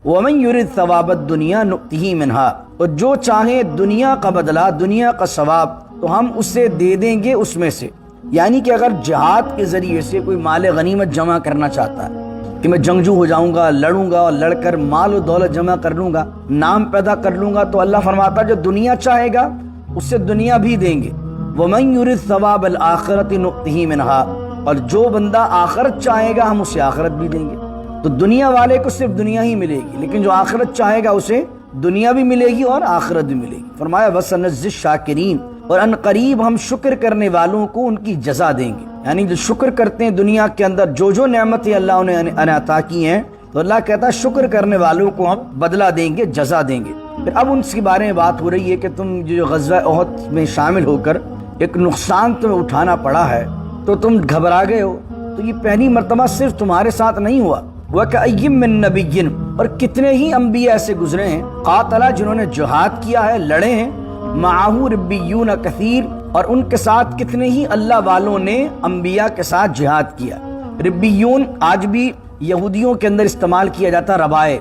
وَمَن يُرِدْ ثَوَابَ الدُّنْيَا نُؤْتِهِ مِنْهَا، اور جو چاہے دنیا کا بدلہ، دنیا کا ثواب، تو ہم اسے دے دیں گے اس میں سے۔ یعنی کہ اگر جہاد کے ذریعے سے کوئی مال غنیمت جمع کرنا چاہتا ہے کہ میں جنگجو ہو جاؤں گا، لڑوں گا اور لڑ کر مال و دولت جمع کر لوں گا، نام پیدا کر لوں گا، تو اللہ فرماتا ہے جو دنیا چاہے گا اس سے دنیا بھی دیں گے۔ وَمَن يُرِدْ ثَوَابَ الْآخِرَةِ نُؤْتِهِ مِنْهَا، اور جو بندہ آخرت چاہے گا ہم اسے آخرت بھی دیں گے۔ تو دنیا والے کو صرف دنیا ہی ملے گی، لیکن جو آخرت چاہے گا اسے دنیا بھی ملے گی اور آخرت بھی ملے گی۔ فرمایا وَسَنَجْزِي الشَّاكِرِينَ، اور ان قریب ہم شکر کرنے والوں کو ان کی جزا دیں گے۔ یعنی جو شکر کرتے ہیں دنیا کے اندر جو نعمتیں اللہ نے عطا کی ہیں، تو اللہ کہتا ہے شکر کرنے والوں کو ہم بدلہ دیں گے، جزا دیں گے۔ پھر اب ان کے بارے میں بات ہو رہی ہے کہ تم جو غزوہ احد میں شامل ہو کر ایک نقصان تمہیں اٹھانا پڑا ہے تو تم گھبرا گئے ہو، تو یہ پہلی مرتبہ صرف تمہارے ساتھ نہیں ہوا۔ وَكَأَيٍّ مِّن نَبِيٍّ، اور کتنے ہی انبیاء ایسے گزرے ہیں، قاتل، جنہوں نے جہاد کیا ہے، لڑے ہیں، معاہ ربیون کثیر، اور ان کے ساتھ کتنے ہی اللہ والوں نے انبیاء کے ساتھ جہاد کیا۔ ربیون آج بھی یہودیوں کے اندر استعمال کیا جاتا ربائے،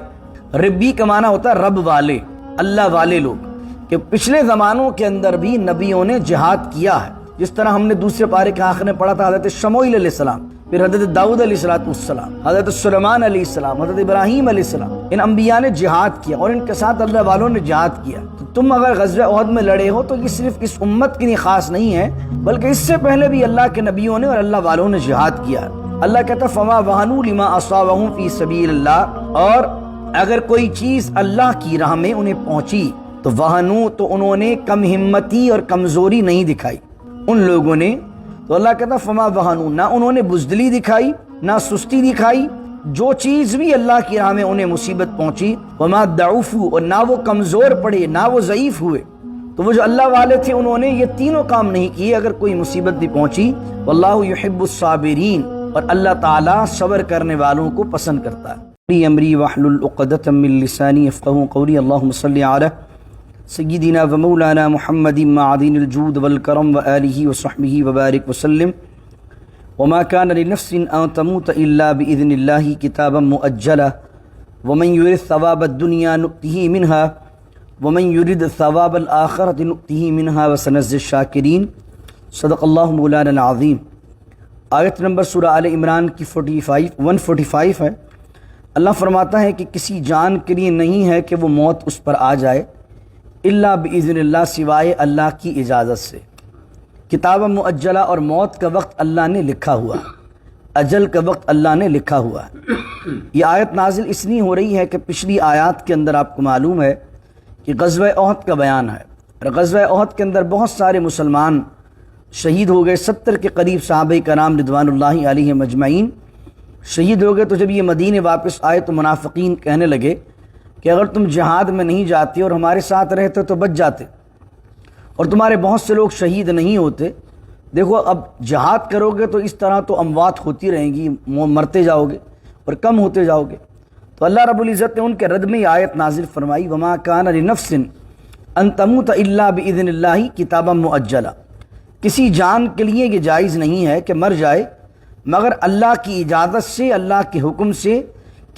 ربی کا معنی ہوتا ہے رب والے، اللہ والے لوگ، کہ پچھلے زمانوں کے اندر بھی نبیوں نے جہاد کیا ہے۔ جس طرح ہم نے دوسرے پارے کے آخر میں پڑھا تھا حضرت شموئیل علیہ السلام، پھر حضرت داؤد علیہ السلام، حضرت سلیمان علیہ السلام، حضرت ابراہیم علیہ السلام، ان انبیاء نے جہاد کیا اور ان کے ساتھ اللہ والوں نے جہاد کیا۔ تو تم اگر غزوہ احد میں لڑے ہو تو یہ صرف اس امت کے لیے خاص نہیں ہے، بلکہ اس سے پہلے بھی اللہ کے نبیوں نے اور اللہ والوں نے جہاد کیا۔ اللہ کہتا ہے فما وہنوا لما اصابهم فی سبیل اللہ، اور اگر کوئی چیز اللہ کی راہ میں انہیں پہنچی تو وہنو، تو انہوں نے کم ہمتی اور کمزوری نہیں دکھائی ان لوگوں نے۔ تو اللہ کہتا فما وہنو، نہ انہوں نے بزدلی دکھائی، نہ سستی دکھائی، جو چیز بھی اللہ کی راہ میں انہیں مصیبت پہنچی، وما ضعفوا، اور نہ وہ کمزور پڑے، نہ وہ ضعیف ہوئے۔ تو وہ جو اللہ والے تھے انہوں نے یہ تینوں کام نہیں کیے اگر کوئی مصیبت بھی پہنچی۔ واللہ یحب الصابرین، اور اللہ تعالیٰ صبر کرنے والوں کو پسند کرتا ہے۔ امری واحلل عقدۃ من لسانی یفقهوا قولی، اللہم صلی علی سیدنا و مولانا محمد معدن الجود والکرم وآلہ وصحبہ وبارک وسلم۔ وما كان لنفس ان تموت الا باذن اللہ کتابا مؤجلا، ومن يرد ثواب الدنیا نؤتہ منہا، ومن يرد ثواب الآخرۃ نؤتہ منہا وسنجزی الشاکرین۔ صدق اللہ مولانا العظیم۔ آیت نمبر سورہ آل عمران کی 145 ہے۔ اللہ فرماتا ہے کہ کسی جان کے لیے نہیں ہے کہ وہ موت اس پر آ جائے الا باذن اللہ، سوائے اللہ کی اجازت سے۔ کتاب مؤجلہ، اور موت کا وقت اللہ نے لکھا ہوا، اجل کا وقت اللہ نے لکھا ہوا ہے۔ یہ آیت نازل اس لیے ہو رہی ہے کہ پچھلی آیات کے اندر آپ کو معلوم ہے کہ غزوہ احد کا بیان ہے، اور غزوہ احد کے اندر بہت سارے مسلمان شہید ہو گئے، 70 کے قریب صحابہ کرام رضوان اللہ علیہم اجمعین شہید ہو گئے۔ تو جب یہ مدینے واپس آئے تو منافقین کہنے لگے کہ اگر تم جہاد میں نہیں جاتے اور ہمارے ساتھ رہتے تو بچ جاتے، اور تمہارے بہت سے لوگ شہید نہیں ہوتے۔ دیکھو اب جہاد کرو گے تو اس طرح تو اموات ہوتی رہیں گی، مرتے جاؤ گے اور کم ہوتے جاؤ گے۔ تو اللہ رب العزت نے ان کے رد میں آیت نازل فرمائی وما کان لنفس ان تموت الا باذن اللہ کتابا مؤجلا، کسی جان کے لیے یہ جائز نہیں ہے کہ مر جائے مگر اللہ کی اجازت سے، اللہ کے حکم سے،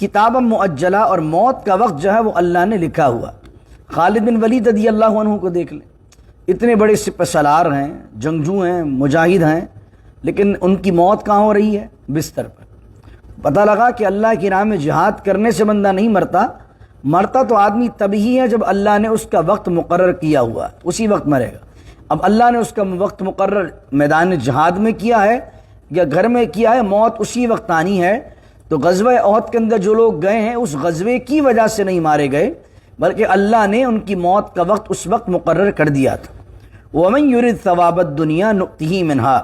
کتاب مؤجلہ، اور موت کا وقت جو ہے وہ اللہ نے لکھا ہوا۔ خالد بن ولید رضی اللہ عنہ کو دیکھ لیں، اتنے بڑے سپہ سالار ہیں، جنگجو ہیں، مجاہد ہیں، لیکن ان کی موت کہاں ہو رہی ہے؟ بستر پر۔ پتہ لگا کہ اللہ کی راہ میں جہاد کرنے سے بندہ نہیں مرتا تو آدمی تبھی ہے جب اللہ نے اس کا وقت مقرر کیا ہوا، اسی وقت مرے گا۔ اب اللہ نے اس کا وقت مقرر میدان جہاد میں کیا ہے یا گھر میں کیا ہے، موت اسی وقت آنی ہے۔ تو غزوہ احد کے اندر جو لوگ گئے ہیں اس غزوے کی وجہ سے نہیں مارے گئے، بلکہ اللہ نے ان کی موت کا وقت اس وقت مقرر کر دیا تھا۔ وَمَن يُرِدْ ثَوَابَ الدُّنْيَا نُؤْتِهِ مِنْهَا،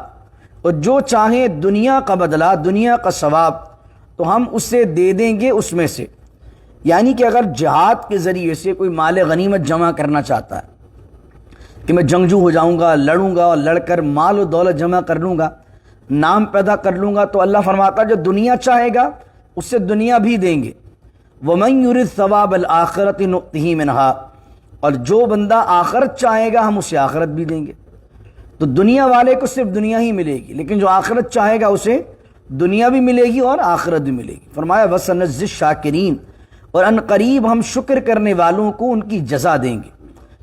اور جو چاہے دنیا کا بدلہ، دنیا کا ثواب، تو ہم اسے دے دیں گے اس میں سے۔ یعنی کہ اگر جہاد کے ذریعے سے کوئی مال غنیمت جمع کرنا چاہتا ہے کہ میں جنگجو ہو جاؤں گا، لڑوں گا اور لڑ کر مال و دولت جمع کر لوں گا، نام پیدا کر لوں گا، تو اللہ فرماتا جو دنیا چاہے گا اس سے دنیا بھی دیں گے۔ وَمَن يُرِدْ ثَوَابَ الْآخِرَةِ نُؤْتِهِ مِنْهَا، اور جو بندہ آخرت چاہے گا ہم اسے آخرت بھی دیں گے۔ تو دنیا والے کو صرف دنیا ہی ملے گی، لیکن جو آخرت چاہے گا اسے دنیا بھی ملے گی اور آخرت بھی ملے گی۔ فرمایا وَسَنَجْزِي الشَّاكِرِينَ، اور ان قریب ہم شکر کرنے والوں کو ان کی جزا دیں گے.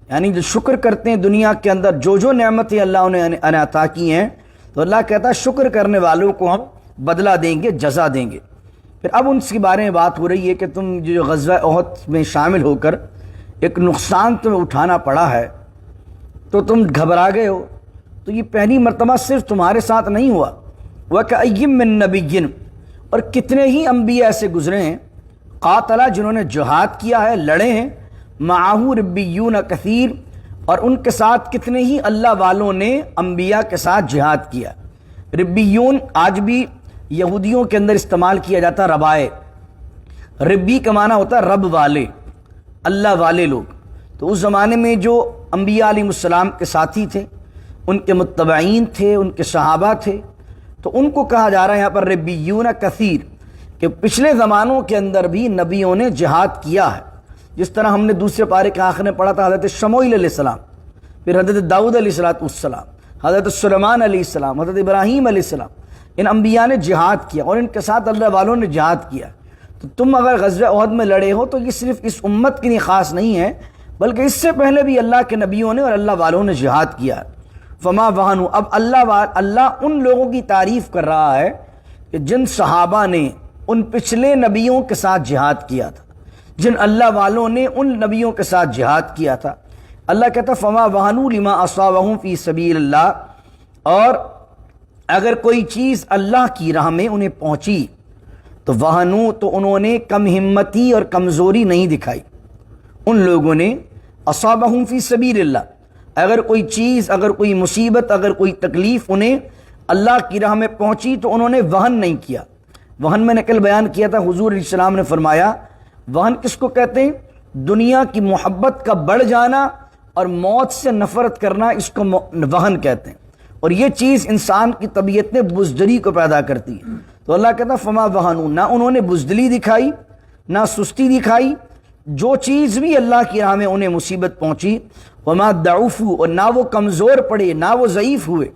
یعنی جو شکر کرتے ہیں دنیا کے اندر جو جو نعمتیں اللہ نے انہیں عطا کی ہیں، تو اللہ کہتا ہے شکر کرنے والوں کو ہم بدلہ دیں گے، جزا دیں گے. پھر اب ان کے بارے میں بات ہو رہی ہے کہ تم جو غزوہ احد میں شامل ہو کر ایک نقصان تمہیں اٹھانا پڑا ہے تو تم گھبرا گئے ہو. تو یہ پہلی مرتبہ صرف تمہارے ساتھ نہیں ہوا. وَكَأَيٍّ مِّن نَبِيٍّ، اور کتنے ہی انبیاء ایسے گزرے ہیں، قاتلہ جنہوں نے جہاد کیا ہے، لڑے ہیں، معاہو ربیون کثیر، اور ان کے ساتھ کتنے ہی اللہ والوں نے انبیاء کے ساتھ جہاد کیا. ربیون آج بھی یہودیوں کے اندر استعمال کیا جاتا ربائے. ربی کا معنی ہوتا ہے رب والے، اللہ والے لوگ. تو اس زمانے میں جو انبیاء علیہ السلام کے ساتھی تھے، ان کے متبعین تھے، ان کے صحابہ تھے، تو ان کو کہا جا رہا ہے یہاں پر ربیون کثیر، کہ پچھلے زمانوں کے اندر بھی نبیوں نے جہاد کیا ہے. جس طرح ہم نے دوسرے پارے کے آخر میں پڑھا تھا حضرت شموئیل علیہ السلام، پھر حضرت داؤد علیہ السلام، حضرت سلیمان علیہ السلام، حضرت ابراہیم علیہ السلام، ان انبیاء نے جہاد کیا اور ان کے ساتھ اللہ والوں نے جہاد کیا. تو تم اگر غزوہ احد میں لڑے ہو تو یہ صرف اس امت کے لیے خاص نہیں ہے، بلکہ اس سے پہلے بھی اللہ کے نبیوں نے اور اللہ والوں نے جہاد کیا. فما وہنوا، اب اللہ ان لوگوں کی تعریف کر رہا ہے کہ جن صحابہ نے ان پچھلے نبیوں کے ساتھ جہاد کیا تھا، جن اللہ والوں نے ان نبیوں کے ساتھ جہاد کیا تھا. اللہ کہتا فما وہنوا لما اصابہم فی سبیل اللہ، اور اگر کوئی چیز اللہ کی راہ میں انہیں پہنچی تو وہنو، تو انہوں نے کم ہمتی اور کمزوری نہیں دکھائی. ان لوگوں نے اصابہم فی سبیل اللہ، اگر کوئی چیز، اگر کوئی مصیبت، اگر کوئی تکلیف انہیں اللہ کی راہ میں پہنچی تو انہوں نے وہن نہیں کیا. وہن میں نے کل بیان کیا تھا، حضور علیہ السلام نے فرمایا وہن کس کو کہتے ہیں؟ دنیا کی محبت کا بڑھ جانا اور موت سے نفرت کرنا، اس کو وہن کہتے ہیں. اور یہ چیز انسان کی طبیعت میں بزدلی کو پیدا کرتی ہے. تو اللہ کہتا فما وہنوا، نہ انہوں نے بزدلی دکھائی، نہ سستی دکھائی. جو چیز بھی اللہ کی راہ میں انہیں مصیبت پہنچی، وما ضعفوا، اور نہ وہ کمزور پڑے، نہ وہ ضعیف ہوئے،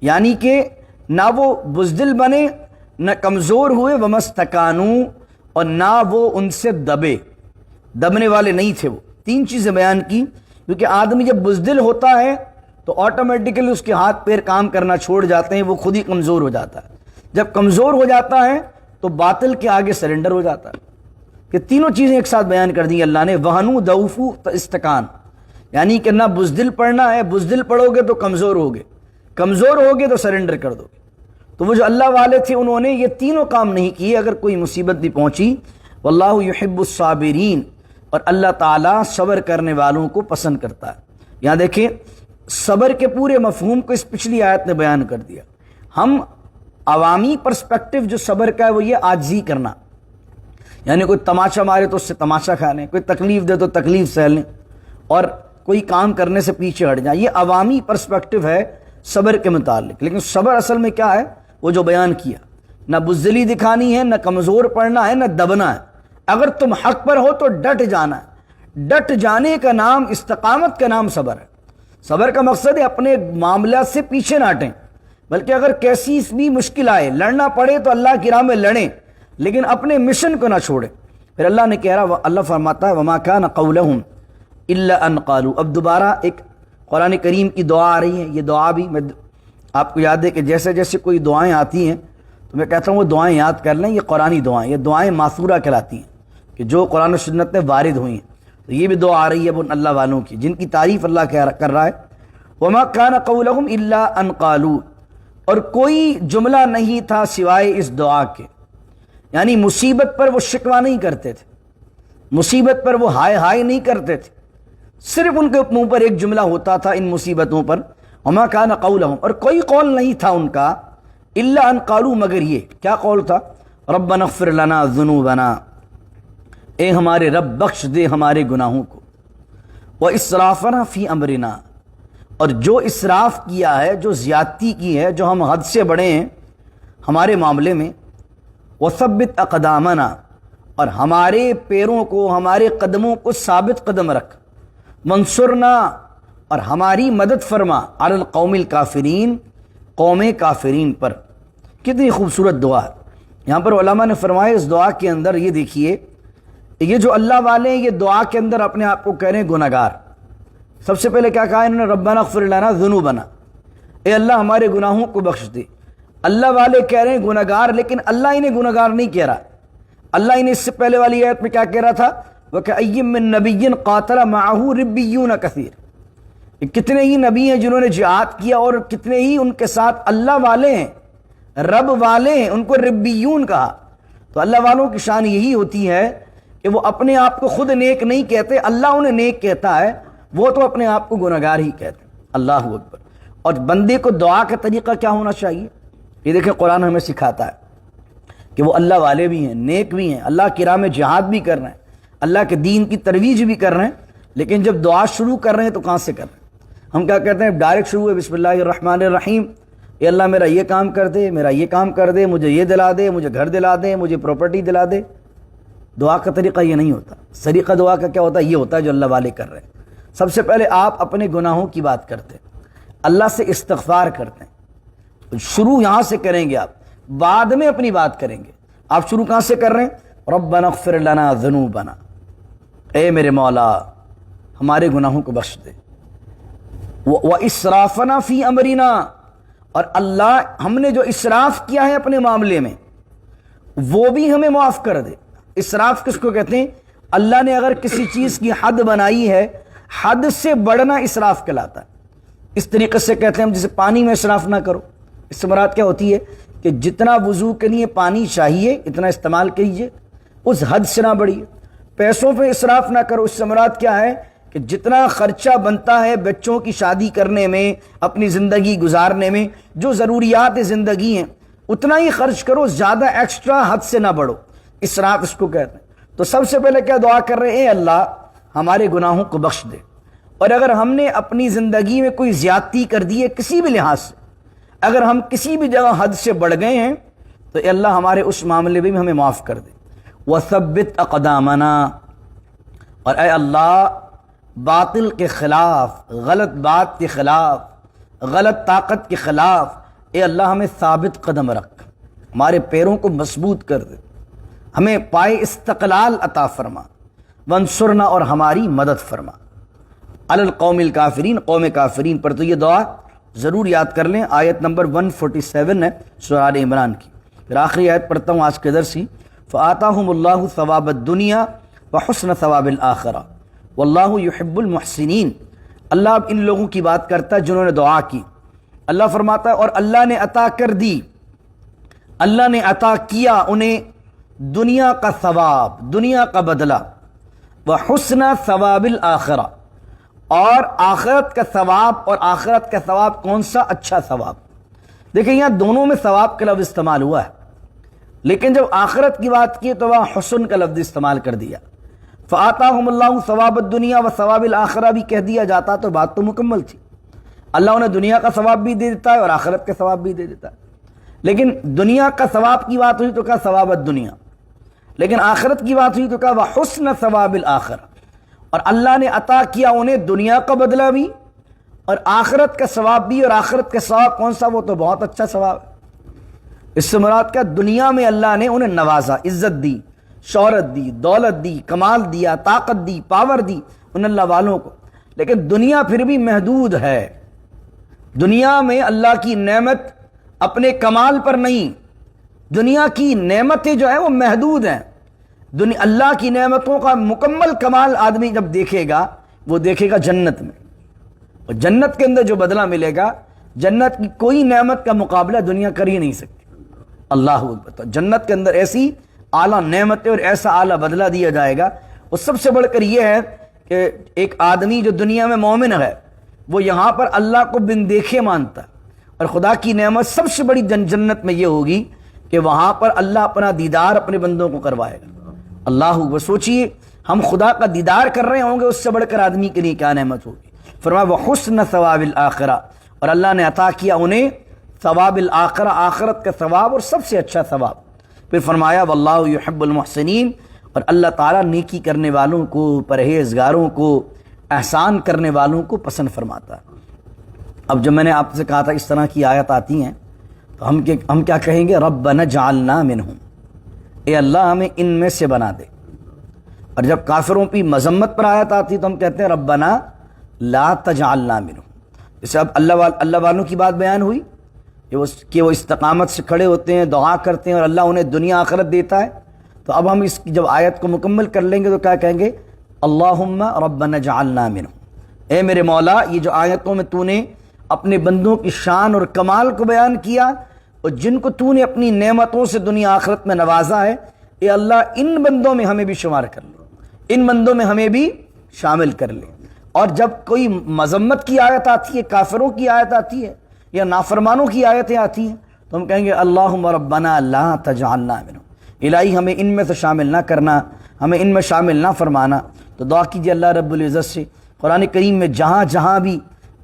یعنی کہ نہ وہ بزدل بنے، نہ کمزور ہوئے. وما استکانوا، اور نہ وہ ان سے دبنے والے نہیں تھے. وہ تین چیزیں بیان کی، کیونکہ آدمی جب بزدل ہوتا ہے تو آٹومیٹیکلی اس کے ہاتھ پیر کام کرنا چھوڑ جاتے ہیں، وہ خود ہی کمزور ہو جاتا ہے. جب کمزور ہو جاتا ہے تو باطل کے آگے سرنڈر ہو جاتا ہے. کہ تینوں چیزیں ایک ساتھ بیان کر دی اللہ نے، وہنو، ضعفو، استکان. یعنی کہ نہ بزدل پڑھنا ہے، بزدل پڑھو گے تو کمزور ہوگے، کمزور ہوگے تو سرنڈر کر دو گے. تو وہ جو اللہ والے تھے انہوں نے یہ تینوں کام نہیں کیے. اگر کوئی مصیبت بھی پہنچی، واللہ یحب الصابرین، اور اللہ تعالیٰ صبر کرنے والوں کو پسند کرتا ہے. یہاں دیکھیں صبر کے پورے مفہوم کو اس پچھلی آیت نے بیان کر دیا. ہم عوامی پرسپیکٹو جو صبر کا ہے وہ یہ عاجزی کرنا، یعنی کوئی تماشا مارے تو اس سے تماشا کھا لیں، کوئی تکلیف دے تو تکلیف سہ لیں، اور کوئی کام کرنے سے پیچھے ہٹ جائیں. یہ عوامی پرسپیکٹو ہے صبر کے متعلق. لیکن صبر اصل میں کیا ہے؟ وہ جو بیان کیا، نہ بزدلی دکھانی ہے، نہ کمزور پڑنا ہے، نہ دبنا ہے. اگر تم حق پر ہو تو ڈٹ جانا ہے. ڈٹ جانے کا نام، استقامت کا نام صبر ہے. صبر کا مقصد ہے اپنے معاملات سے پیچھے نہ ہٹیں، بلکہ اگر کیسی بھی مشکل آئے، لڑنا پڑے تو اللہ کی راہ میں لڑیں، لیکن اپنے مشن کو نہ چھوڑیں. پھر اللہ نے کہہ رہا، اللہ فرماتا ہے وما کان قولہم الا ان قالوا. اب دوبارہ ایک قرآن کریم کی دعا آ رہی ہے. یہ دعا بھی میں آپ کو یاد ہے کہ جیسے جیسے کوئی دعائیں آتی ہیں تو میں کہتا ہوں وہ دعائیں یاد کر لیں. یہ قرآنی دعائیں، یہ دعائیں ماثورہ کہلاتی ہیں کہ جو قرآن و سنت میں وارد ہوئی ہیں. تو یہ بھی دعا آ رہی ہے وہ اللہ والوں کی جن کی تعریف اللہ کر رہا ہے. وما کان قولہم الا ان قالوا، اور کوئی جملہ نہیں تھا سوائے اس دعا کے. یعنی مصیبت پر وہ شکوہ نہیں کرتے تھے، مصیبت پر وہ ہائے ہائے نہیں کرتے تھے. صرف ان کے منہ پر ایک جملہ ہوتا تھا ان مصیبتوں پر، وما کان قولہم، اور کوئی قول نہیں تھا ان کا، الا ان قالوا، مگر یہ کیا قول تھا؟ ربنا اغفر لنا ذنوبنا، اے ہمارے رب بخش دے ہمارے گناہوں کو، واسرافنا فی امرنا، اور جو اسراف کیا ہے، جو زیادتی کی ہے، جو ہم حد سے بڑھے ہیں ہمارے معاملے میں، وثبت اقدامنا، اور ہمارے پیروں کو، ہمارے قدموں کو ثابت قدم رکھ، منصرنا، اور ہماری مدد فرما، علی القوم الکافرین، قوم کافرین پر. کتنی خوبصورت دعا ہے. یہاں پر علماء نے فرمایا اس دعا کے اندر یہ دیکھیے یہ جو اللہ والے ہیں یہ دعا کے اندر اپنے آپ کو کہہ رہے ہیں گناہگار۔ سب سے پہلے کیا کہا انہوں نے؟ ربنا اغفر لنا ذنوبنا، اے اللہ ہمارے گناہوں کو بخش دے۔ اللہ والے کہہ رہے ہیں گناہگار، لیکن اللہ انہیں گناہگار نہیں کہہ رہا۔ اللہ انہیں اس سے پہلے والی آیت میں کیا کہہ رہا تھا؟ وَكَأَيٍّ مِّن نَبِيٍّ قَاتَلَ مَعَهُ رِبِّيُّونَ كَثِيرٌ، کتنے ہی نبی ہیں جنہوں نے جہاد کیا اور کتنے ہی ان کے ساتھ اللہ والے ہیں، رب والے ہیں، ان کو ربیون کہا۔ تو اللہ والوں کی شان یہی ہوتی ہے کہ وہ اپنے آپ کو خود نیک نہیں کہتے، اللہ انہیں نیک کہتا ہے، وہ تو اپنے آپ کو گناہگار ہی کہتے ہیں۔ اللہ اکبر۔ اور بندے کو دعا کا طریقہ کیا ہونا چاہیے؟ یہ دیکھیں قرآن ہمیں سکھاتا ہے کہ وہ اللہ والے بھی ہیں، نیک بھی ہیں، اللہ کی راہ میں جہاد بھی کر رہے ہیں، اللہ کے دین کی ترویج بھی کر رہے ہیں، لیکن جب دعا شروع کر رہے ہیں تو کہاں سے کر رہے ہیں؟ ہم کیا کہتے ہیں؟ ڈائریکٹ شروع ہے بسم اللہ الرحمن الرحیم، اے اللہ میرا یہ کام کر دے، میرا یہ کام کر دے، مجھے یہ دلا دے، مجھے گھر دلا دے، مجھے پراپرٹی دلا دے۔ دعا کا طریقہ یہ نہیں ہوتا۔ طریقہ دعا کا کیا ہوتا ہے؟ یہ ہوتا ہے جو اللہ والے کر رہے ہیں۔ سب سے پہلے آپ اپنے گناہوں کی بات کرتے ہیں، اللہ سے استغفار کرتے ہیں۔ شروع یہاں سے کریں گے، آپ بعد میں اپنی بات کریں گے۔ آپ شروع کہاں سے کر رہے ہیں؟ ربنا اغفر لنا ذنوبنا، اے میرے مولا ہمارے گناہوں کو بخش دے۔ واسرافنا فی امرنا، اور اللہ ہم نے جو اسراف کیا ہے اپنے معاملے میں وہ بھی ہمیں معاف کر دے۔ اسراف کس کو کہتے ہیں؟ اللہ نے اگر کسی چیز کی حد بنائی ہے، حد سے بڑھنا اسراف کہلاتا ہے۔ اس طریقے سے کہتے ہیں ہم جیسے پانی میں اسراف نہ کرو، اس سے مراد کیا ہوتی ہے کہ جتنا وضو کے لیے پانی چاہیے اتنا استعمال کیجیے، اس حد سے نہ بڑھیے۔ پیسوں پہ اسراف نہ کرو، اس سے مراد کیا ہے کہ جتنا خرچہ بنتا ہے بچوں کی شادی کرنے میں، اپنی زندگی گزارنے میں، جو ضروریات زندگی ہیں اتنا ہی خرچ کرو، زیادہ ایکسٹرا حد سے نہ بڑھو۔ اسراف اس کو کہتے ہیں۔ تو سب سے پہلے کیا دعا کر رہے ہیں؟ اے اللہ ہمارے گناہوں کو بخش دے۔ اور اگر ہم نے اپنی زندگی میں کوئی زیادتی کر دی ہے کسی بھی لحاظ سے، اگر ہم کسی بھی جگہ حد سے بڑھ گئے ہیں تو اے اللہ ہمارے اس معاملے میں بھی ہمیں معاف کر دے۔ وَثَبِّتْ أَقْدَامَنَا، اور اے اللہ باطل کے خلاف، غلط بات کے خلاف، غلط طاقت کے خلاف اے اللہ ہمیں ثابت قدم رکھ، ہمارے پیروں کو مضبوط کر دے، ہمیں پائے استقلال عطا فرما، وانصرنا، اور ہماری مدد فرما، علی القوم الکافرین، قوم کافرین پر۔ تو یہ دعا ضرور یاد کر لیں، آیت نمبر 147 ہے سورہ آل عمران کی۔ پھر آخری آیت پڑھتا ہوں آج کے درس ہی، فآتاہم اللہ ثواب الدنیا وحسن ثواب الآخرہ واللہ یحب المحسنین۔ اللہ اب ان لوگوں کی بات کرتا ہے جنہوں نے دعا کی۔ اللہ فرماتا ہے اور اللہ نے عطا کر دی، اللہ نے عطا کیا انہیں دنیا کا ثواب، دنیا کا بدلہ، وحسن ثواب الآخرہ، اور آخرت کا ثواب۔ اور آخرت کا ثواب کون سا؟ اچھا ثواب۔ دیکھیں یہاں دونوں میں ثواب کا لفظ استعمال ہوا ہے، لیکن جب آخرت کی بات کی تو وہاں حسن کا لفظ استعمال کر دیا۔ فآتاہم اللہ ثواب الدنیا و ثواب الآخرہ بھی کہہ دیا جاتا تو بات تو مکمل تھی۔ اللہ انہیں دنیا کا ثواب بھی دے دیتا ہے اور آخرت کا ثواب بھی دے دیتا ہے، لیکن دنیا کا ثواب کی بات ہوئی تو کہا ثواب الدنیا، لیکن آخرت کی بات ہوئی تو کہا وحسن ثواب الآخرہ۔ اور اللہ نے عطا کیا انہیں دنیا کا بدلہ بھی اور آخرت کا ثواب بھی۔ اور آخرت کا ثواب کون سا؟ وہ تو بہت اچھا ثواب ہے۔ اس سے مراد کیا؟ دنیا میں اللہ نے انہیں نوازا، عزت دی، شہرت دی، دولت دی، کمال دیا، طاقت دی، پاور دی ان اللہ والوں کو، لیکن دنیا پھر بھی محدود ہے۔ دنیا میں اللہ کی نعمت اپنے کمال پر نہیں، دنیا کی نعمتیں جو ہیں وہ محدود ہیں۔ اللہ کی نعمتوں کا مکمل کمال آدمی جب دیکھے گا وہ دیکھے گا جنت میں، اور جنت کے اندر جو بدلہ ملے گا، جنت کی کوئی نعمت کا مقابلہ دنیا کر ہی نہیں سکتی۔ اللہ اکبر۔ تو جنت کے اندر ایسی اعلیٰ نعمتیں اور ایسا اعلیٰ بدلہ دیا جائے گا۔ اور سب سے بڑھ کر یہ ہے کہ ایک آدمی جو دنیا میں مومن ہے وہ یہاں پر اللہ کو بن دیکھے مانتا ہے، اور خدا کی نعمت سب سے بڑی جنت میں یہ ہوگی کہ وہاں پر اللہ اپنا دیدار اپنے بندوں کو کروائے گا۔ اللہ اکبر۔ سوچئے ہم خدا کا دیدار کر رہے ہوں گے، اس سے بڑھ کر آدمی کے لیے کیا نعمت ہوگی۔ فرمایا وحسن ثواب الآخرہ، اور اللہ نے عطا کیا انہیں ثواب الآخرہ، آخرت کا ثواب اور سب سے اچھا ثواب۔ پھر فرمایا واللہ یحب المحسنین، اور اللہ تعالیٰ نیکی کرنے والوں کو، پرہیزگاروں کو، احسان کرنے والوں کو پسند فرماتا ہے۔ اب جب میں نے آپ سے کہا تھا اس طرح کی آیت آتی ہیں تو ہم کیا کہیں گے؟ ربنا جعلنا منہم، اے اللہ ہمیں ان میں سے بنا دے۔ اور جب کافروں کی مذمت پر آیت آتی تو ہم کہتے ہیں ربنا لا تجعلنا منہم. جیسے اب اللہ والوں کی بات بیان ہوئی کہ وہ استقامت سے کھڑے ہوتے ہیں، دعا کرتے ہیں اور اللہ انہیں دنیا آخرت دیتا ہے. تو اب ہم اس کی جب آیت کو مکمل کر لیں گے تو کیا کہیں گے؟ اللہم ربنا اجعلنا منہم. اے میرے مولا، یہ جو آیتوں میں تو نے اپنے بندوں کی شان اور کمال کو بیان کیا اور جن کو تو نے اپنی نعمتوں سے دنیا آخرت میں نوازا ہے، اے اللہ ان بندوں میں ہمیں بھی شمار کر لے، ان بندوں میں ہمیں بھی شامل کر لے. اور جب کوئی مذمت کی آیت آتی ہے، کافروں کی آیت آتی ہے یا نافرمانوں کی آیتیں آتی ہیں تو ہم کہیں گے اللہم ربنا لا تجعلنا منہم، الہی ہمیں ان میں سے شامل نہ کرنا، ہمیں ان میں شامل نہ فرمانا. تو دعا کیجیے اللہ رب العزت سے قرآن کریم میں جہاں جہاں بھی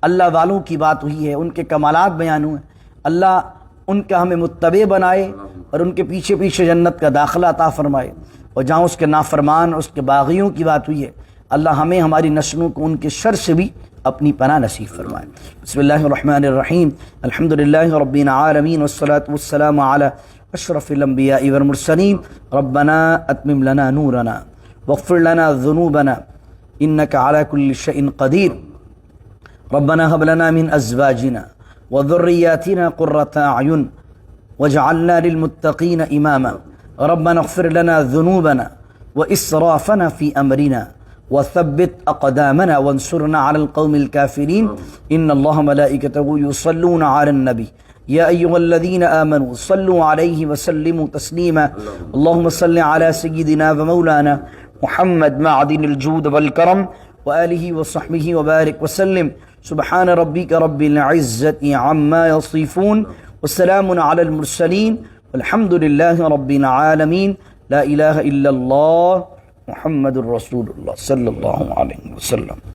اللہ والوں کی بات ہوئی ہے، ان کے کمالات بیان ہوئے، اللہ ان کا ہمیں متبع بنائے اور ان کے پیچھے پیچھے جنت کا داخلہ عطا فرمائے. اور جہاں اس کے نافرمان اور اس کے باغیوں کی بات ہوئی ہے، اللہ ہمیں ہماری نسلوں کو ان کے شر سے بھی اپنی پناہ نصیب فرمائے. بسم اللہ الرحمن الرحیم. الحمدللہ رب العالمین والصلاة والسلام علی اشرف الانبیاء والمرسلین. ربنا اتمم لنا نورنا واغفر لنا ذنوبنا انک علی کل شیء قدیر. ربنا هب لنا من ازواجنا وذرياتنا قرة اعین واجعلنا للمتقین اماما. ربنا اغفر لنا ذنوبنا واسرافنا في امرنا وثبت اقدامنا وانصرنا على القوم الكافرين. ان الله ملائكته يصلون على النبي يا ايها الذين امنوا صلوا عليه وسلموا تسليما. اللهم صل على سيدنا ومولانا محمد معدن الجود والكرم وآله وصحبه وبارك وسلم. سبحان ربك رب العزة عما يصفون والسلام على المرسلين والحمد لله رب العالمين. لا إله إلا الله محمد رسول الله صلى الله عليه وسلم.